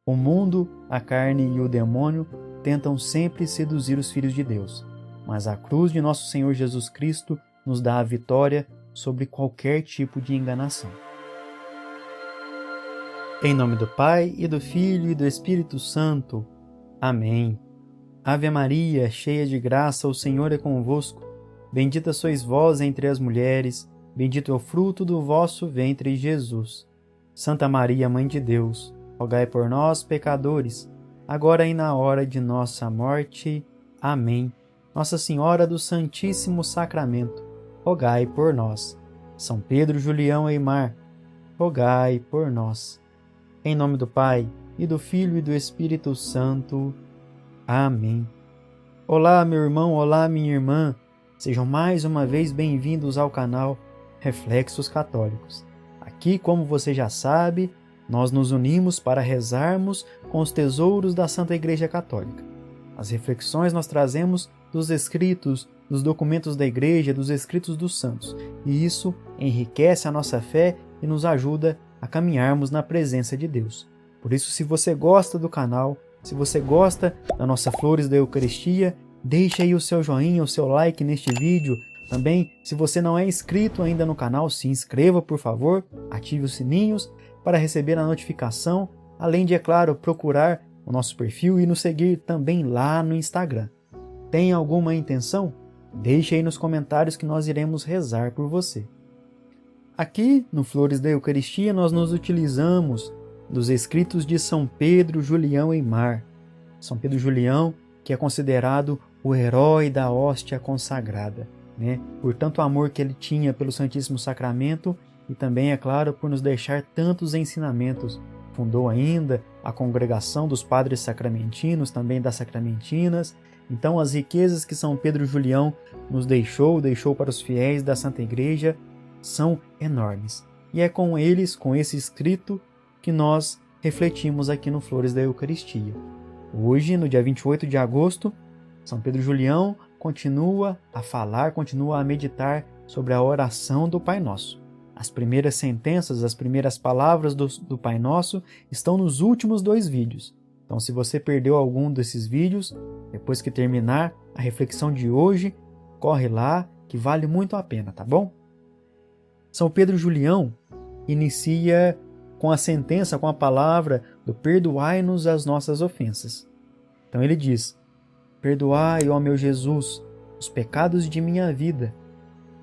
O mundo, a carne e o demônio tentam sempre seduzir os filhos de Deus, mas a cruz de nosso Senhor Jesus Cristo nos dá a vitória sobre qualquer tipo de enganação. Em nome do Pai, e do Filho, e do Espírito Santo. Amém. Ave Maria, cheia de graça, o Senhor é convosco. Bendita sois vós entre as mulheres, bendito é o fruto do vosso ventre, Jesus. Santa Maria, Mãe de Deus, rogai por nós, pecadores, agora e na hora de nossa morte. Amém. Nossa Senhora do Santíssimo Sacramento, rogai por nós. São Pedro, Julião e Mar, rogai por nós. Em nome do Pai, e do Filho, e do Espírito Santo. Amém. Olá, meu irmão, olá, minha irmã. Sejam mais uma vez bem-vindos ao canal Reflexos Católicos. Aqui, como você já sabe, nós nos unimos para rezarmos com os tesouros da Santa Igreja Católica. As reflexões nós trazemos dos escritos, dos documentos da Igreja, dos escritos dos santos. E isso enriquece a nossa fé e nos ajuda a caminharmos na presença de Deus. Por isso, se você gosta do canal, se você gosta da nossa Flores da Eucaristia, deixe aí o seu joinha, o seu like neste vídeo. Também, se você não é inscrito ainda no canal, se inscreva, por favor, ative os sininhos para receber a notificação, além de, é claro, procurar o nosso perfil e nos seguir também lá no Instagram. Tem alguma intenção? Deixe aí nos comentários que nós iremos rezar por você. Aqui, no Flores da Eucaristia, nós nos utilizamos dos escritos de São Pedro, Julião e Mar. São Pedro Julião, que é considerado o herói da hóstia consagrada, né? Por tanto amor que ele tinha pelo Santíssimo Sacramento e também, é claro, por nos deixar tantos ensinamentos. Fundou ainda a congregação dos padres sacramentinos, também das sacramentinas. Então, as riquezas que São Pedro Julião nos deixou para os fiéis da Santa Igreja, são enormes. E é com eles, com esse escrito, que nós refletimos aqui no Flores da Eucaristia. Hoje, no dia 28 de agosto, São Pedro Julião continua a falar, continua a meditar sobre a oração do Pai Nosso. As primeiras sentenças, as primeiras palavras do Pai Nosso estão nos últimos 2 vídeos. Então, se você perdeu algum desses vídeos, depois que terminar a reflexão de hoje, corre lá, que vale muito a pena, tá bom? São Pedro Julião inicia com a sentença, com a palavra do perdoai-nos as nossas ofensas. Então ele diz: perdoai, ó meu Jesus, os pecados de minha vida,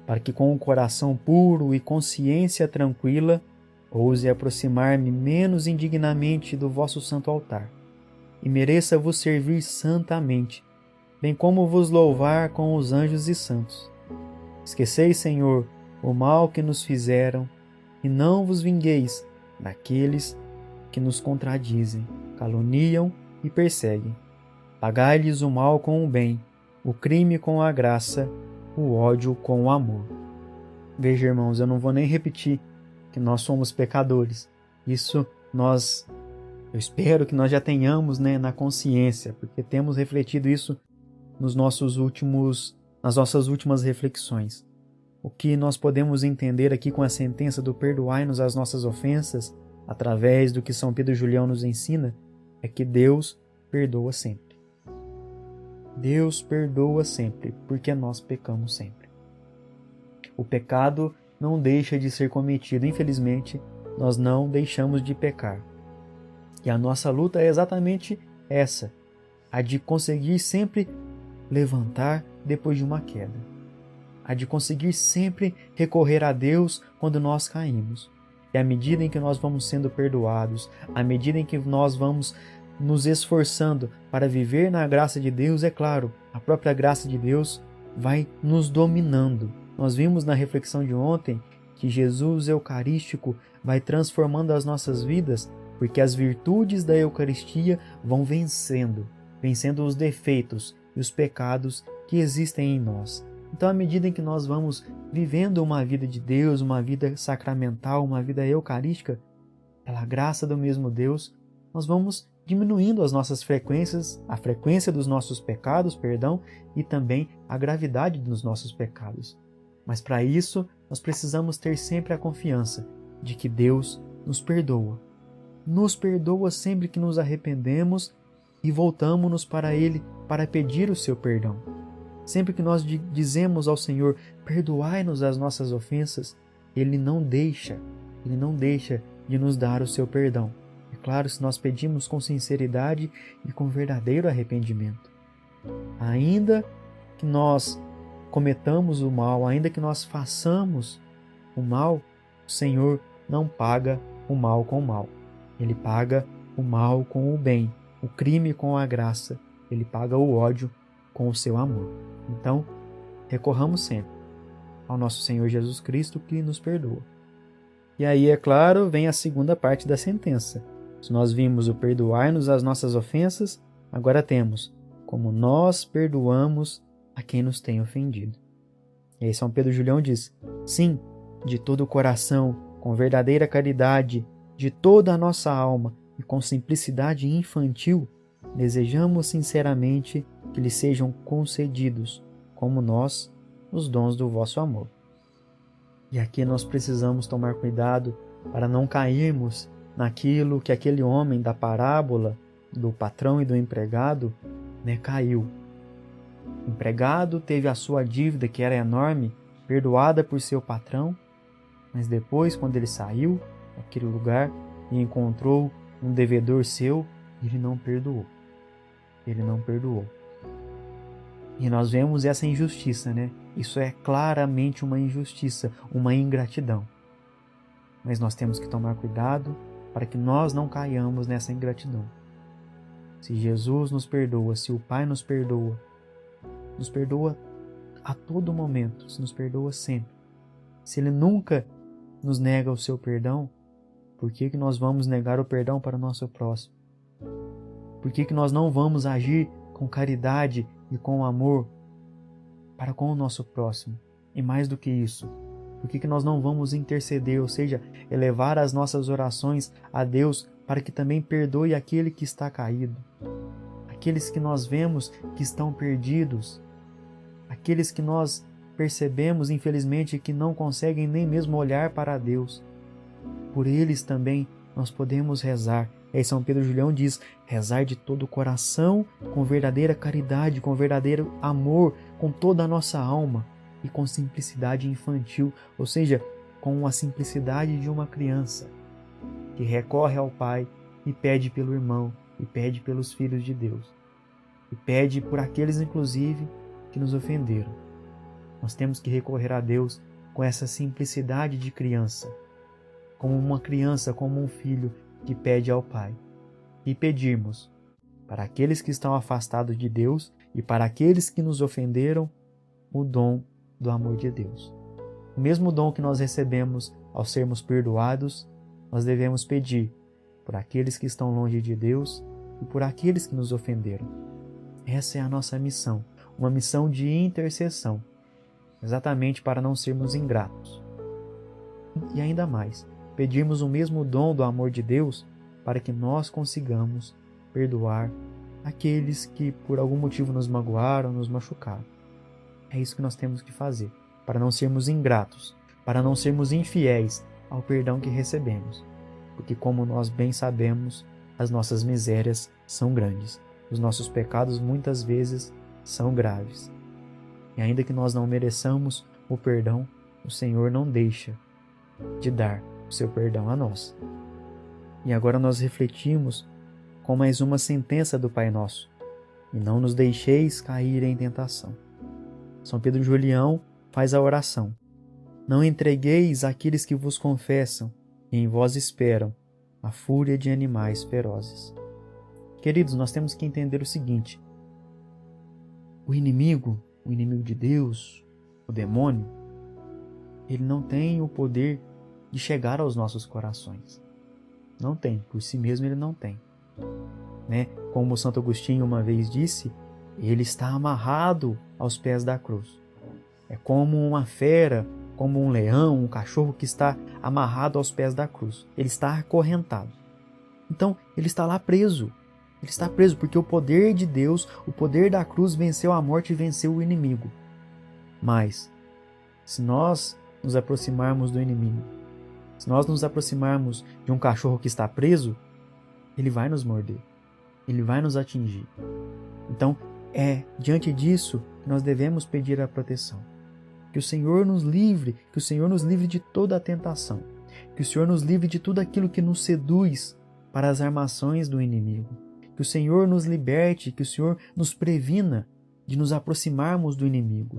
para que com o coração puro e consciência tranquila ouse aproximar-me menos indignamente do vosso santo altar, e mereça vos servir santamente, bem como vos louvar com os anjos e santos. Esqueceis, Senhor, o mal que nos fizeram, e não vos vingueis daqueles que nos contradizem, caluniam e perseguem. Pagai-lhes o mal com o bem, o crime com a graça, o ódio com o amor. Veja, irmãos, eu não vou nem repetir que nós somos pecadores. Isso eu espero que nós já tenhamos, na consciência, porque temos refletido isso nas nossas últimas reflexões. O que nós podemos entender aqui com a sentença do perdoai-nos as nossas ofensas, através do que São Pedro Julião nos ensina, é que Deus perdoa sempre. Deus perdoa sempre, porque nós pecamos sempre. O pecado não deixa de ser cometido. Infelizmente, nós não deixamos de pecar. E a nossa luta é exatamente essa, a de conseguir sempre levantar depois de uma queda. A de conseguir sempre recorrer a Deus quando nós caímos. E à medida em que nós vamos sendo perdoados, à medida em que nós vamos nos esforçando para viver na graça de Deus, é claro, a própria graça de Deus vai nos dominando. Nós vimos na reflexão de ontem que Jesus Eucarístico vai transformando as nossas vidas, porque as virtudes da Eucaristia vão vencendo os defeitos e os pecados que existem em nós. Então, à medida em que nós vamos vivendo uma vida de Deus, uma vida sacramental, uma vida eucarística, pela graça do mesmo Deus, nós vamos diminuindo as nossas frequências, a frequência dos nossos pecados, e também a gravidade dos nossos pecados. Mas para isso, nós precisamos ter sempre a confiança de que Deus nos perdoa. nos perdoa sempre que nos arrependemos e voltamos-nos para Ele para pedir o seu perdão. Sempre que nós dizemos ao Senhor, perdoai-nos as nossas ofensas, Ele não deixa de nos dar o seu perdão. É claro, se nós pedimos com sinceridade e com verdadeiro arrependimento. Ainda que nós cometamos o mal, ainda que nós façamos o mal, o Senhor não paga o mal com o mal. Ele paga o mal com o bem, o crime com a graça. Ele paga o ódio com o seu amor. Então, recorramos sempre ao nosso Senhor Jesus Cristo, que nos perdoa. E aí, é claro, vem a segunda parte da sentença. Se nós vimos o perdoar-nos as nossas ofensas, agora temos como nós perdoamos a quem nos tem ofendido. E aí São Pedro Julião diz, sim, de todo o coração, com verdadeira caridade, de toda a nossa alma e com simplicidade infantil, desejamos sinceramente que lhes sejam concedidos, como nós, os dons do vosso amor. E aqui nós precisamos tomar cuidado para não cairmos naquilo que aquele homem da parábola do patrão e do empregado, caiu. O empregado teve a sua dívida, que era enorme, perdoada por seu patrão, mas depois, quando ele saiu daquele lugar e encontrou um devedor seu, ele não perdoou. Ele não perdoou. E nós vemos essa injustiça, Isso é claramente uma injustiça, uma ingratidão. Mas nós temos que tomar cuidado para que nós não caiamos nessa ingratidão. Se Jesus nos perdoa, se o Pai nos perdoa a todo momento, se nos perdoa sempre. Se Ele nunca nos nega o seu perdão, por que nós vamos negar o perdão para o nosso próximo? Por que nós não vamos agir com caridade e com amor para com o nosso próximo? E mais do que isso, por que nós não vamos interceder, ou seja, elevar as nossas orações a Deus para que também perdoe aquele que está caído, aqueles que nós vemos que estão perdidos, aqueles que nós percebemos, infelizmente, que não conseguem nem mesmo olhar para Deus. Por eles também nós podemos rezar. E aí São Pedro Julião diz, rezar de todo o coração, com verdadeira caridade, com verdadeiro amor, com toda a nossa alma e com simplicidade infantil, ou seja, com a simplicidade de uma criança que recorre ao Pai e pede pelo irmão, e pede pelos filhos de Deus, e pede por aqueles, inclusive, que nos ofenderam. Nós temos que recorrer a Deus com essa simplicidade de criança, como uma criança, como um filho que pede ao Pai. E pedirmos para aqueles que estão afastados de Deus e para aqueles que nos ofenderam o dom do amor de Deus. O mesmo dom que nós recebemos ao sermos perdoados, nós devemos pedir por aqueles que estão longe de Deus e por aqueles que nos ofenderam. Essa é a nossa missão, uma missão de intercessão, exatamente para não sermos ingratos. E ainda mais, pedirmos o mesmo dom do amor de Deus para que nós consigamos perdoar aqueles que por algum motivo nos magoaram, nos machucaram. É isso que nós temos que fazer, para não sermos ingratos, para não sermos infiéis ao perdão que recebemos. Porque, como nós bem sabemos, as nossas misérias são grandes. Os nossos pecados muitas vezes são graves. E ainda que nós não mereçamos o perdão, o Senhor não deixa de dar o seu perdão a nós. E agora nós refletimos com mais uma sentença do Pai Nosso: e não nos deixeis cair em tentação. São Pedro Julião faz a oração: não entregueis àqueles que vos confessam e em vós esperam a fúria de animais ferozes. Queridos, nós temos que entender o seguinte: o inimigo de Deus, o demônio, ele não tem o poder de chegar aos nossos corações. Não tem, por si mesmo ele não tem. Como Santo Agostinho uma vez disse, ele está amarrado aos pés da cruz. É como uma fera, como um leão, um cachorro que está amarrado aos pés da cruz. Ele está acorrentado. Então, ele está lá preso. Ele está preso porque o poder de Deus, o poder da cruz venceu a morte e venceu o inimigo. Mas, se nós nos aproximarmos do inimigo, se nós nos aproximarmos de um cachorro que está preso, ele vai nos morder, ele vai nos atingir. Então, é diante disso que nós devemos pedir a proteção. Que o Senhor nos livre, que o Senhor nos livre de toda a tentação, que o Senhor nos livre de tudo aquilo que nos seduz para as armações do inimigo, que o Senhor nos liberte, que o Senhor nos previna de nos aproximarmos do inimigo.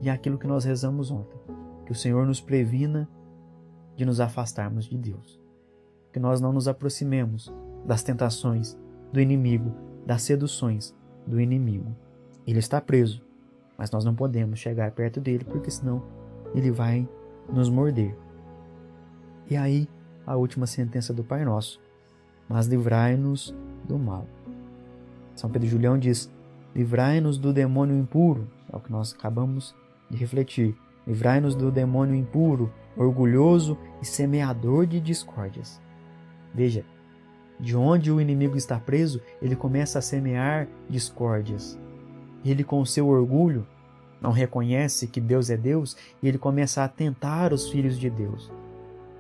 E é aquilo que nós rezamos ontem, que o Senhor nos previna de nos afastarmos de Deus, que nós não nos aproximemos das tentações do inimigo, das seduções do inimigo. Ele está preso, mas nós não podemos chegar perto dele, porque senão ele vai nos morder. E aí, a última sentença do Pai Nosso: mas livrai-nos do mal. São Pedro Julião diz: livrai-nos do demônio impuro, é o que nós acabamos de refletir. Livrai-nos do demônio impuro, orgulhoso e semeador de discórdias. Veja, de onde o inimigo está preso, ele começa a semear discórdias. Ele, com o seu orgulho, não reconhece que Deus é Deus e ele começa a tentar os filhos de Deus.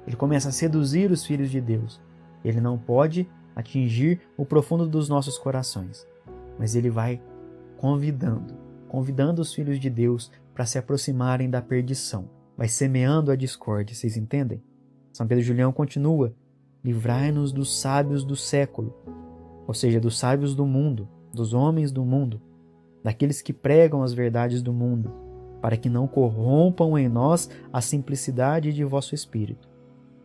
Ele começa a seduzir os filhos de Deus. Ele não pode atingir o profundo dos nossos corações, mas ele vai convidando os filhos de Deus para se aproximarem da perdição. Vai semeando a discórdia, vocês entendem? São Pedro Julião continua: livrai-nos dos sábios do século, ou seja, dos sábios do mundo, dos homens do mundo, daqueles que pregam as verdades do mundo, para que não corrompam em nós a simplicidade de vosso espírito.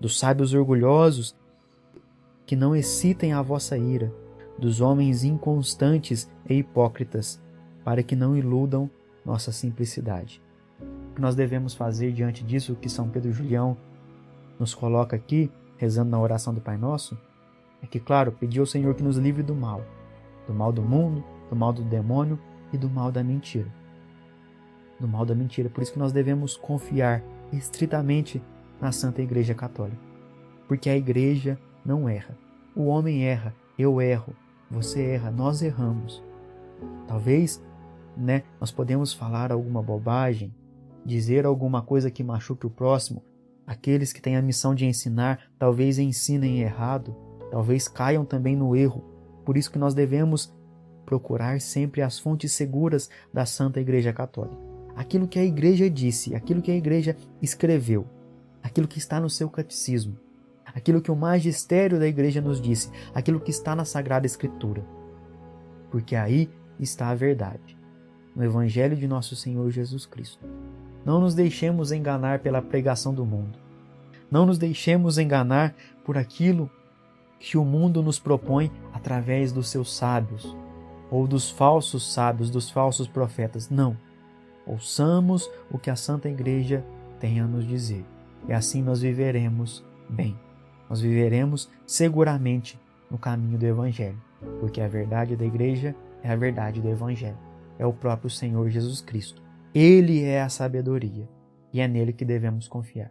Dos sábios orgulhosos, que não excitem a vossa ira, dos homens inconstantes e hipócritas, para que não iludam nossa simplicidade. O que nós devemos fazer diante disso que São Pedro Julião nos coloca aqui, rezando na oração do Pai Nosso, é que, claro, pedir ao Senhor que nos livre do mal do mundo, do mal do demônio e do mal da mentira. Do mal da mentira. Por isso que nós devemos confiar estritamente na Santa Igreja Católica. Porque a Igreja não erra. O homem erra, eu erro, você erra, nós erramos. Talvez, nós podemos falar alguma bobagem, dizer alguma coisa que machuque o próximo. Aqueles que têm a missão de ensinar, talvez ensinem errado, talvez caiam também no erro. Por isso que nós devemos procurar sempre as fontes seguras da Santa Igreja Católica. Aquilo que a Igreja disse, aquilo que a Igreja escreveu, aquilo que está no seu catecismo, aquilo que o magistério da Igreja nos disse, aquilo que está na Sagrada Escritura. Porque aí está a verdade, no Evangelho de nosso Senhor Jesus Cristo. Não nos deixemos enganar pela pregação do mundo. Não nos deixemos enganar por aquilo que o mundo nos propõe através dos seus sábios, ou dos falsos sábios, dos falsos profetas. Não. Ouçamos o que a Santa Igreja tem a nos dizer. E assim nós viveremos bem. Nós viveremos seguramente no caminho do Evangelho, porque a verdade da Igreja é a verdade do Evangelho. É o próprio Senhor Jesus Cristo. Ele é a sabedoria e é nele que devemos confiar.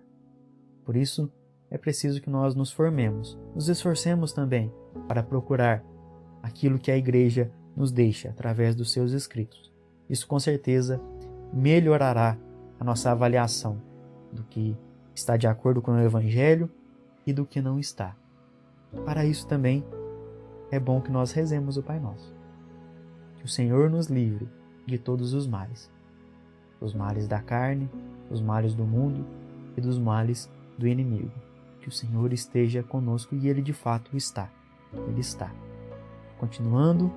Por isso, é preciso que nós nos formemos, nos esforcemos também para procurar aquilo que a Igreja nos deixa através dos seus escritos. Isso com certeza melhorará a nossa avaliação do que está de acordo com o Evangelho e do que não está. Para isso também é bom que nós rezemos o Pai Nosso. Que o Senhor nos livre de todos os males. Os males da carne, os males do mundo e dos males do inimigo. Que o Senhor esteja conosco e Ele de fato está. Ele está. Continuando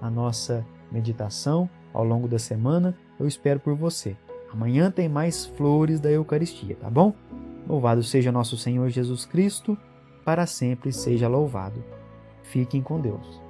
a nossa meditação ao longo da semana, eu espero por você. Amanhã tem mais flores da Eucaristia, tá bom? Louvado seja nosso Senhor Jesus Cristo, para sempre seja louvado. Fiquem com Deus.